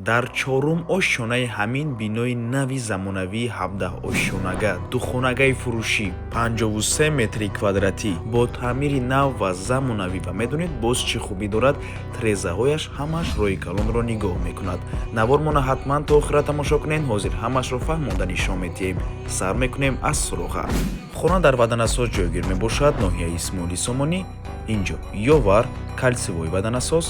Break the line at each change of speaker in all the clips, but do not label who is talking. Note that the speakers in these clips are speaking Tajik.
дар чорум ошшонаи ҳамин бинои нави замонавии 17 ошшонага духонагаи фурӯшӣ 53 метри квадратӣ бо таъмири нав ва замонавӣ ва медонед боз чӣ хубӣ дорад, трезаҳояш ҳамаш роҳи калонро нигоҳ мекунад. Навормона ҳатман то охира тамошо кунед. Ҳозир ҳамашро фаҳмонда нишон медиҳем. Сар мекунем аз суроға. Хона дар ваданасоз ҷойгир мебошад. Ноҳияи Исмоили Сомонӣ. Инҷо Ёвар, калсивои ваданасоз,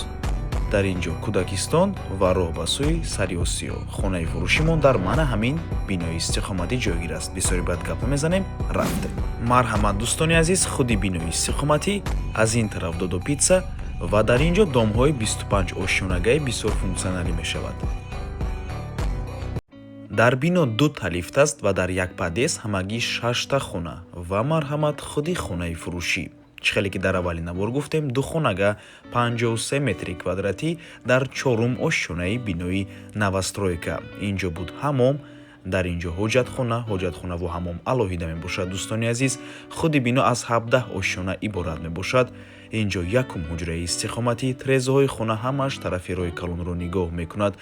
дар инҷо Кӯдакистон ва роҳ ба сӯи Сари Осиё. Хонаи фурӯшимон дар мана ҳамин бинои истиқоматӣ ҷойгир аст. Бисёри бад гап мезанем, рафтем. Марҳамат дӯстони азиз, худи бинои истиқоматӣ аз ин тараф Додо питса ва дар инҷо домҳои 25 ошшонагаи бисёр функсионалӣ мешавад. Дар бино дута лифт аст ва дар як падест ҳамагӣ 6та хона ва марҳамат худи хонаи фурӯшӣ. Чӣ хеле ки дар аввалин навор гуфтем, духонага 53 метри квадратӣ дар чорум ошшонаи бинои новостройка. Инҷо буд ҳаммом, дар инҷо ҳоҷатхонаву ҳаммом алоҳида мебошад. Дӯстони азиз, худи бино аз 17 ошшона иборат мебошад. Инҷо якум ҳуҷраи истиқоматӣ, трезаҳои хона ҳамаш тарафи роҳи калонро нигоҳ мекунад.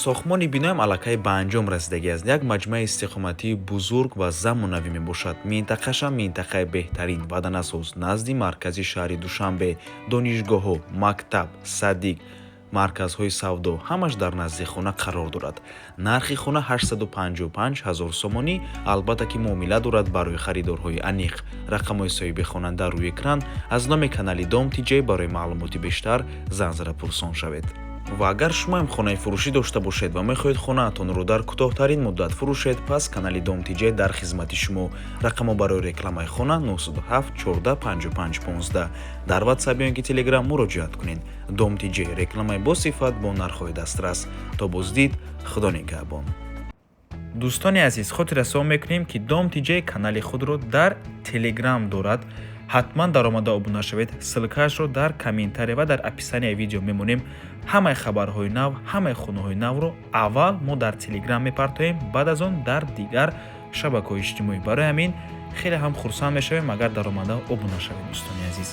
Сохтмони биноам аллакай ба анҷом расидагӣ аст. Як маҷмӯаи истиқоматии бузург ва замонавӣ мебошад. Минтақашам минтақаи беҳтарин, ваданасоз назди маркази шаҳри Душанбе, донишгоҳҳо, мактаб, садик, марказҳои савдо ҳамаш дар назди хона қарор дорад. Нархи хона 855 000 сомонӣ. Албатта ки муомила дорад барои харидорҳои аниқ. Рақамҳои соҳиби хонанда рӯи экран. Аз номи канали Дом TJ барои маълумоти бештар занг пурсон шавед. Ва агар шумоам хонаи фурӯшӣ дошта бошед ва мехоҳед хонаатонро дар кӯтоҳтарин муддат фурӯшед, пас канали Дом TJ дар хизмати шумо. Рақамҳо барои рекламаи хона 907 14 55 15. Дар WhatsApp ё ин ки Telegram муроҷиат кунед. Дом TJ рекламаи босифат бо нархҳои дастрас. То боздид, худо нигаҳбон. Дӯстони азиз, хотиррасон мекунем ки Дом TJ канали худро дар Telegram дорад. ҳатман даромада обуна шавед. Ссилкаашро дар комментария ва дар описанияи видео мемонем. Ҳамаи хабарҳои нав, ҳамаи хонаҳои навро аввал мо дар Telegram мепартоем, баъд аз он дар дигар шабакаҳои иҷтимоӣ. Барои ҳамин хеле ҳам хурсанд мешавем агар даромада обуна шавед. Дӯстони азиз.